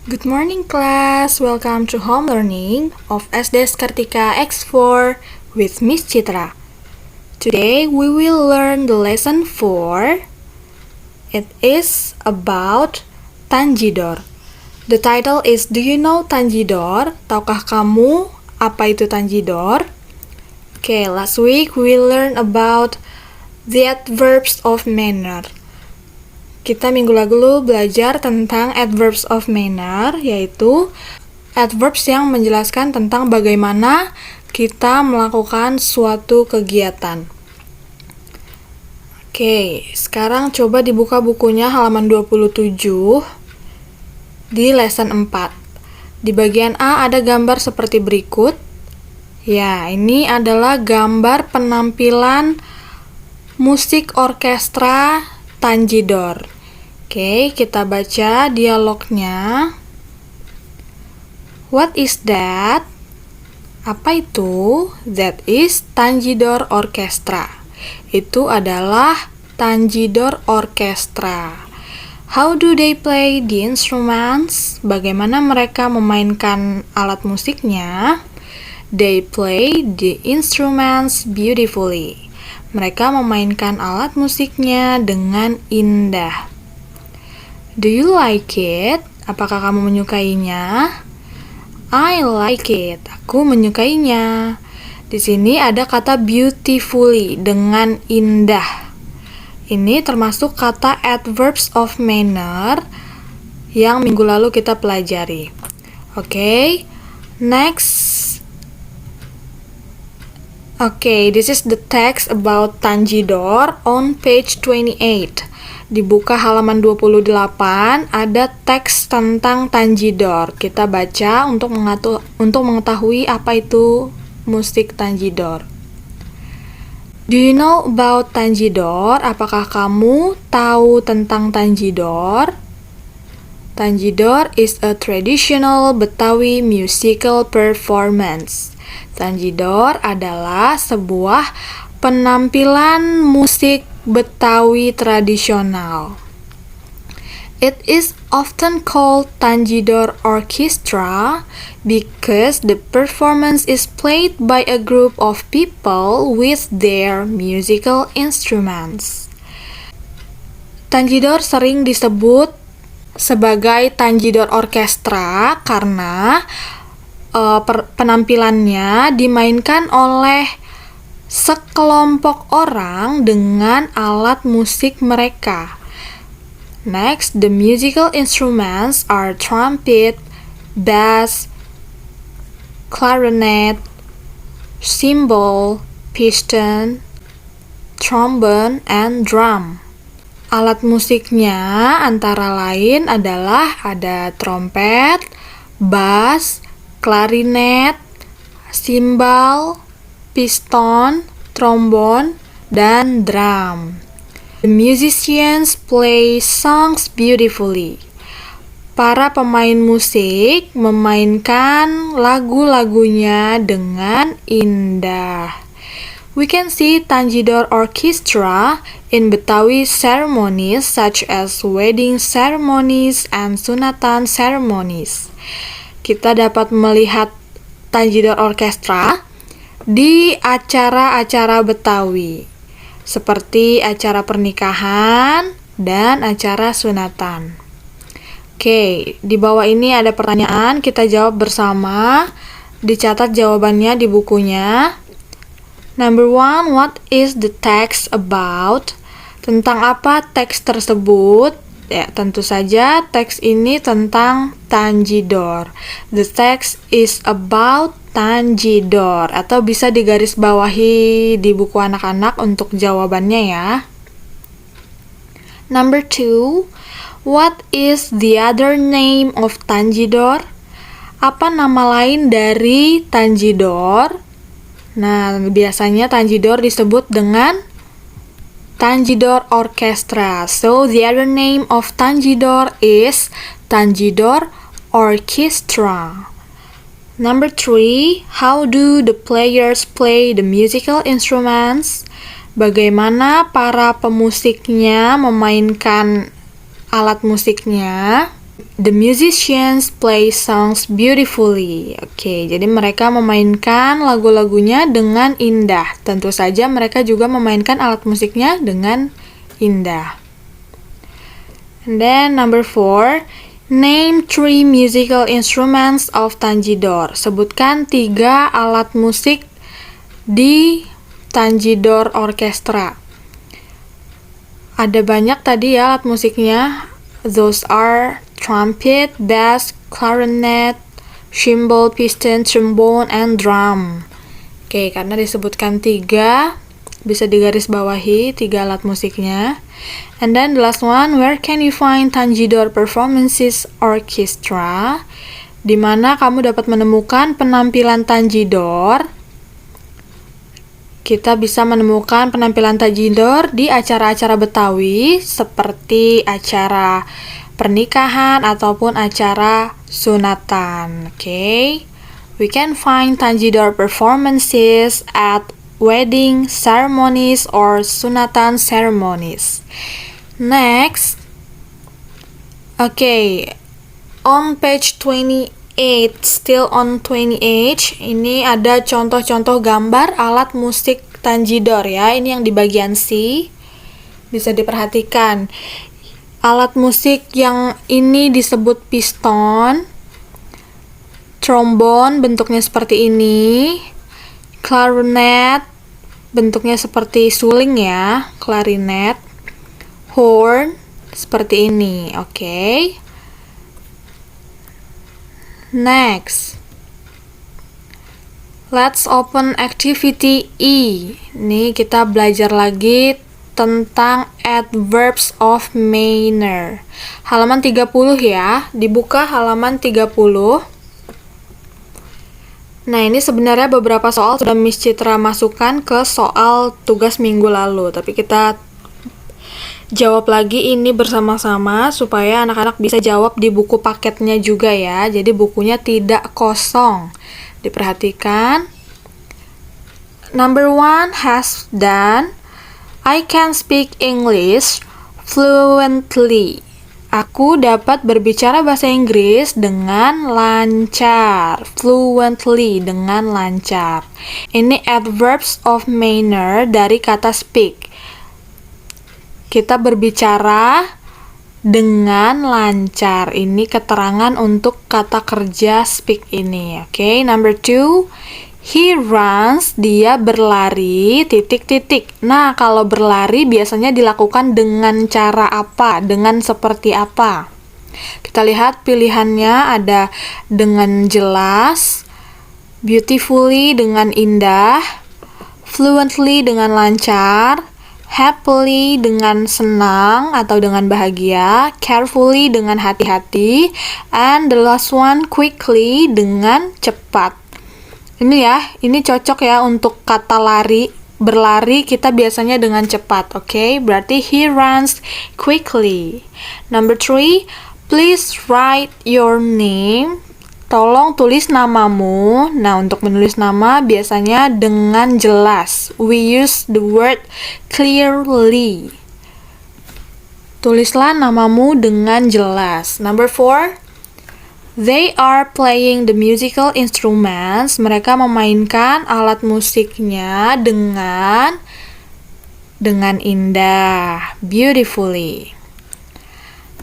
Good morning class, welcome to home learning of SD Kartika X4 with Miss Citra. Today we will learn the lesson 4. It is about Tanjidor. The title is Do you know Tanjidor? Tahukah kamu apa itu Tanjidor? Okay, last week we learned about the adverbs of manner. Kita minggu lalu belajar tentang adverbs of manner, yaitu adverbs yang menjelaskan tentang bagaimana kita melakukan suatu kegiatan. Oke, sekarang coba dibuka bukunya halaman 27 di lesson 4. Di bagian A ada gambar seperti berikut. Ya, ini adalah gambar penampilan musik orkestra Tanjidor. Oke, kita baca dialognya. What is that? Apa itu? That is Tanjidor Orchestra. Itu adalah Tanjidor Orchestra. How do they play the instruments? Bagaimana mereka memainkan alat musiknya? They play the instruments beautifully. Mereka memainkan alat musiknya dengan indah. Do you like it? Apakah kamu menyukainya? I like it. Aku menyukainya. Di sini ada kata beautifully, dengan indah. Ini termasuk kata adverbs of manner yang minggu lalu kita pelajari. Oke, next. Okay, this is the text about Tanjidor on page 28. Dibuka halaman 28, ada teks tentang Tanjidor. Kita baca untuk mengetahui apa itu musik Tanjidor. Do you know about Tanjidor? Apakah kamu tahu tentang Tanjidor? Tanjidor is a traditional Betawi musical performance. Tanjidor adalah sebuah penampilan musik Betawi tradisional. It is often called Tanjidor Orchestra because the performance is played by a group of people with their musical instruments. Tanjidor sering disebut sebagai Tanjidor Orchestra karena penampilannya dimainkan oleh sekelompok orang dengan alat musik mereka. Next, the musical instruments are trumpet, bass, clarinet, cymbal, piston, trombone, and drum. Alat musiknya antara lain adalah ada trompet, bass, clarinet, cymbal, piston, trombone, dan drum. The musicians play songs beautifully. Para pemain musik memainkan lagu-lagunya dengan indah. We can see Tanjidor Orchestra in Betawi ceremonies such as wedding ceremonies and sunatan ceremonies. Kita dapat melihat Tanjidor Orchestra di acara-acara Betawi, seperti acara pernikahan dan acara sunatan. Oke, di bawah ini ada pertanyaan, kita jawab bersama. Dicatat jawabannya di bukunya. Number 1, what is the text about? Tentang apa teks tersebut? Ya, tentu saja teks ini tentang Tanjidor. The text is about Tanjidor, atau bisa digarisbawahi di buku anak-anak untuk jawabannya ya. Number 2, what is the other name of Tanjidor? Apa nama lain dari Tanjidor? Nah, biasanya Tanjidor disebut dengan Tanjidor Orchestra. So, the other name of Tanjidor is Tanjidor Orchestra. Number 3, how do the players play the musical instruments? Bagaimana para pemusiknya memainkan alat musiknya? The musicians play songs beautifully. Oke, jadi mereka memainkan lagu-lagunya dengan indah. Tentu saja mereka juga memainkan alat musiknya dengan indah. And then number 4, name 3 musical instruments of Tanjidor. Sebutkan 3 alat musik di Tanjidor Orchestra. Ada banyak tadi ya alat musiknya. Those are trumpet, bass, clarinet, cymbal, piston, trombone, and drum. Oke, karena disebutkan 3, bisa digaris bawahi 3 alat musiknya. And then the last one, where can you find Tanjidor Performances Orchestra? Di mana kamu dapat menemukan penampilan Tanjidor? Kita bisa menemukan penampilan Tanjidor di acara-acara Betawi seperti acara pernikahan ataupun acara sunatan. Okay? We can find Tanjidor performances at wedding ceremonies or sunatan ceremonies. Next. Okay. On page 28, still on 28, ini ada contoh-contoh gambar alat musik Tanjidor ya. Ini yang di bagian C. Bisa diperhatikan. Alat musik yang ini disebut piston, trombon bentuknya seperti ini, clarinet bentuknya seperti suling ya, clarinet, horn seperti ini, oke. Next, let's open activity E. Nih kita belajar lagi tentang adverbs of manner. Halaman 30 ya, dibuka halaman 30. Nah, ini sebenarnya beberapa soal sudah Miss Citra masukkan ke soal tugas minggu lalu, tapi kita jawab lagi ini bersama-sama supaya anak-anak bisa jawab di buku paketnya juga ya. Jadi bukunya tidak kosong. Diperhatikan. Number 1 has done. I can speak English fluently. Aku dapat berbicara bahasa Inggris dengan lancar. Fluently, dengan lancar. Ini adverbs of manner dari kata speak. Kita berbicara dengan lancar. Ini keterangan untuk kata kerja speak ini. Oke, number 2. He runs, dia berlari, titik-titik. Nah, kalau berlari biasanya dilakukan dengan cara apa? Dengan seperti apa? Kita lihat pilihannya ada dengan jelas, beautifully dengan indah, fluently dengan lancar, happily dengan senang atau dengan bahagia, carefully dengan hati-hati, and the last one quickly dengan cepat. Ini ya, ini cocok ya untuk kata lari. Berlari kita biasanya dengan cepat, oke? Berarti he runs quickly. Number 3, please write your name. Tolong tulis namamu. Nah, untuk menulis nama biasanya dengan jelas. We use the word clearly. Tulislah namamu dengan jelas. Number 4, they are playing the musical instruments. Mereka memainkan alat musiknya dengan indah, beautifully.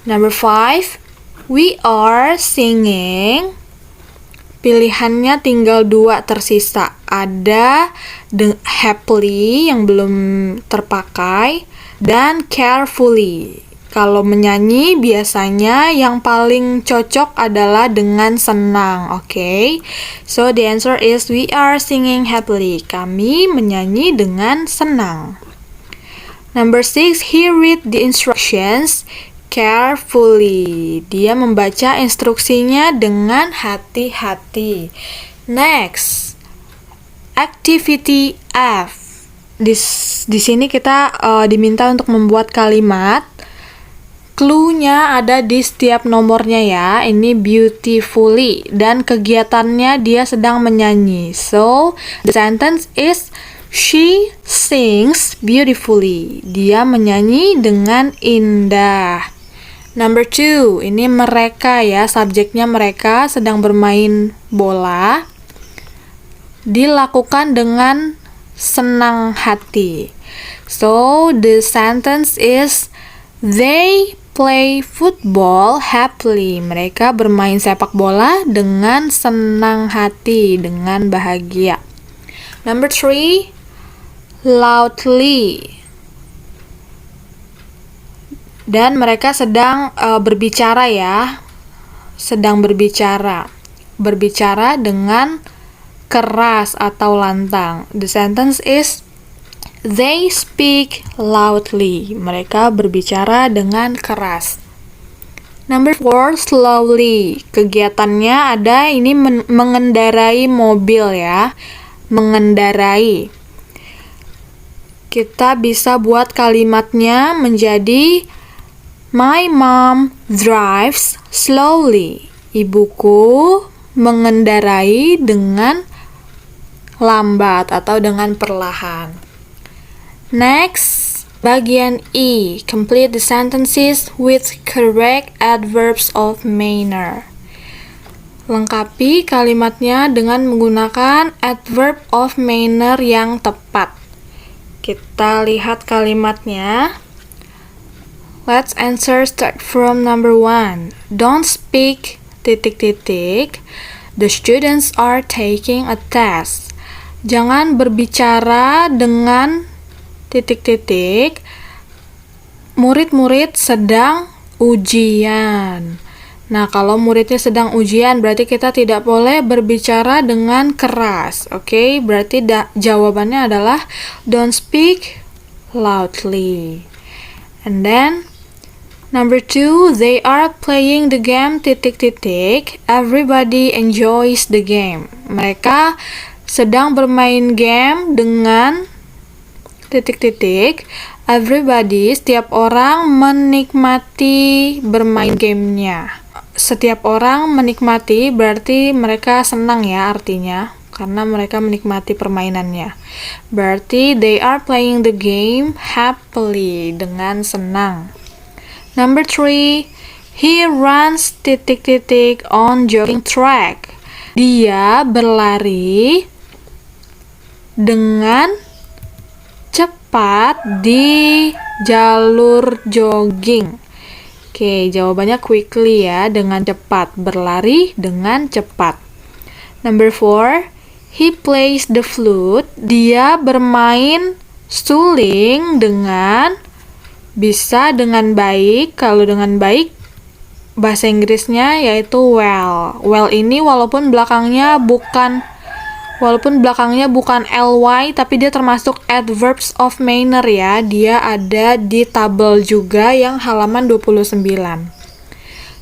Number 5, we are singing. Pilihannya tinggal 2 tersisa. Ada happily yang belum terpakai dan carefully. Kalau menyanyi biasanya yang paling cocok adalah dengan senang, oke? So the answer is we are singing happily. Kami menyanyi dengan senang. Number 6, he read the instructions carefully. Dia membaca instruksinya dengan hati-hati. Next, activity F. Di sini kita diminta untuk membuat kalimat. Clue-nya ada di setiap nomornya ya. Ini beautifully dan kegiatannya dia sedang menyanyi. So, the sentence is she sings beautifully. Dia menyanyi dengan indah. Number 2, ini mereka ya, subjeknya mereka sedang bermain bola. Dilakukan dengan senang hati. So, the sentence is, they play football happily. Mereka bermain sepak bola dengan senang hati, dengan bahagia. Number 3, loudly. Dan mereka sedang berbicara ya, sedang berbicara dengan keras atau lantang. The sentence is, they speak loudly. Mereka berbicara dengan keras. Number 4, slowly. Kegiatannya ada ini mengendarai mobil ya, mengendarai. Kita bisa buat kalimatnya menjadi, my mom drives slowly. Ibuku mengendarai dengan lambat atau dengan perlahan. Next, bagian E. Complete the sentences with correct adverbs of manner. Lengkapi kalimatnya dengan menggunakan adverb of manner yang tepat. Kita lihat kalimatnya. Let's answer start from number 1. Don't speak ... The students are taking a test. Jangan berbicara dengan ... Murid-murid sedang ujian. Nah, kalau muridnya sedang ujian berarti kita tidak boleh berbicara dengan keras. Oke, berarti jawabannya adalah don't speak loudly. And then number 2, they are playing the game ... Everybody enjoys the game. Mereka sedang bermain game dengan ... Everybody, setiap orang menikmati bermain gamenya. Setiap orang menikmati berarti mereka senang ya artinya, karena mereka menikmati permainannya. Berarti they are playing the game happily, dengan senang. Number 3, he runs ... on jogging track. Dia berlari dengan cepat di jalur jogging. Oke, jawabannya quickly ya, dengan cepat. Berlari dengan cepat. Number 4, he plays the flute. Dia bermain suling dengan bisa dengan baik. Kalau dengan baik bahasa Inggrisnya yaitu well. Well ini walaupun belakangnya bukan ly tapi dia termasuk adverbs of manner ya. Dia ada di tabel juga yang halaman 29.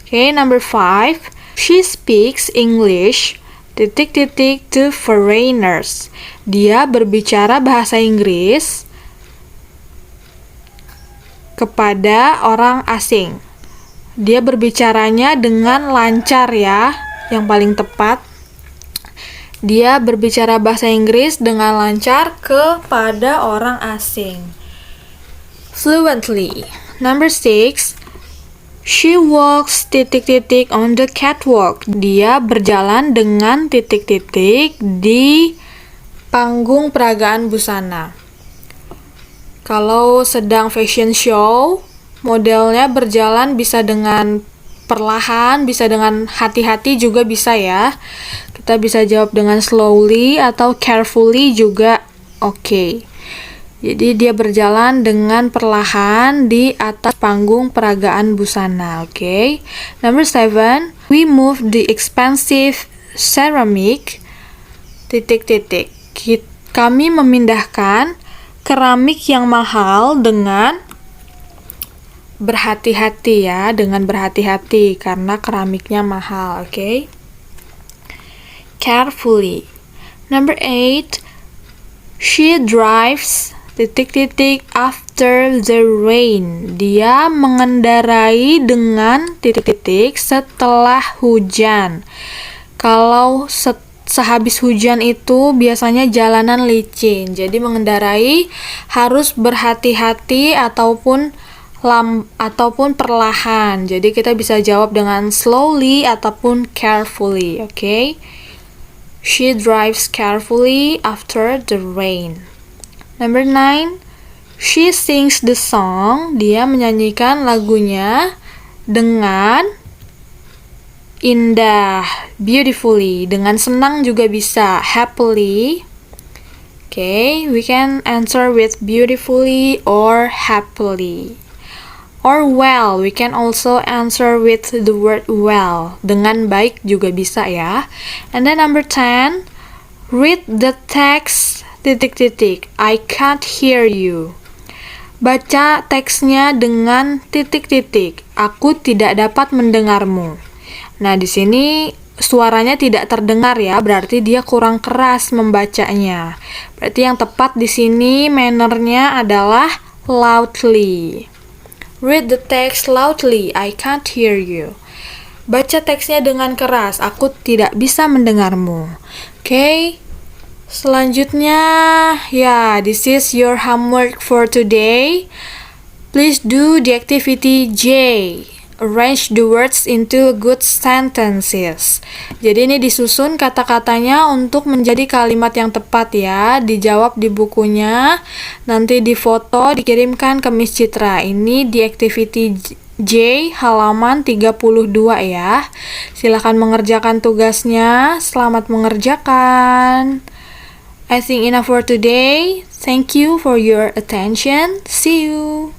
Okay, number 5, she speaks English ... to foreigners. Dia berbicara bahasa Inggris kepada orang asing. Dia berbicaranya dengan lancar ya, yang paling tepat. Dia berbicara bahasa Inggris dengan lancar kepada orang asing. Fluently. Number 6, she walks ... on the catwalk. Dia berjalan dengan ... di panggung peragaan busana. Kalau sedang fashion show, modelnya berjalan bisa dengan perlahan, bisa dengan hati-hati juga bisa ya. Kita bisa jawab dengan slowly atau carefully juga oke. Jadi dia berjalan dengan perlahan di atas panggung peragaan busana, oke. Number 7, we move the expensive ceramic ... Kami memindahkan keramik yang mahal dengan berhati-hati ya, dengan berhati-hati karena keramiknya mahal, oke. Carefully. Number 8, she drives ... after the rain. Dia mengendarai dengan ... setelah hujan. Kalau sehabis hujan itu biasanya jalanan licin. Jadi mengendarai harus berhati-hati ataupun ataupun perlahan. Jadi kita bisa jawab dengan slowly ataupun carefully, okay? She drives carefully after the rain. Number 9, she sings the song. Dia menyanyikan lagunya dengan indah, beautifully. Dengan senang juga bisa, happily. Okay, we can answer with beautifully or happily. Or well, we can also answer with the word well. Dengan baik juga bisa ya. And then number 10, read the text, titik-titik. I can't hear you. Baca teksnya dengan titik-titik. Aku tidak dapat mendengarmu. Nah, di sini suaranya tidak terdengar ya, berarti dia kurang keras membacanya. Berarti yang tepat di sini mannernya adalah loudly. Read the text loudly, I can't hear you. Baca teksnya dengan keras, aku tidak bisa mendengarmu. Okay? Selanjutnya, this is your homework for today. Please do the activity J. Arrange the words into good sentences. Jadi ini disusun kata-katanya untuk menjadi kalimat yang tepat ya. Dijawab di bukunya, nanti difoto, dikirimkan ke Miss Citra. Ini di activity J halaman 32 ya. Silakan mengerjakan tugasnya. Selamat mengerjakan. I think enough for today. Thank you for your attention. See you.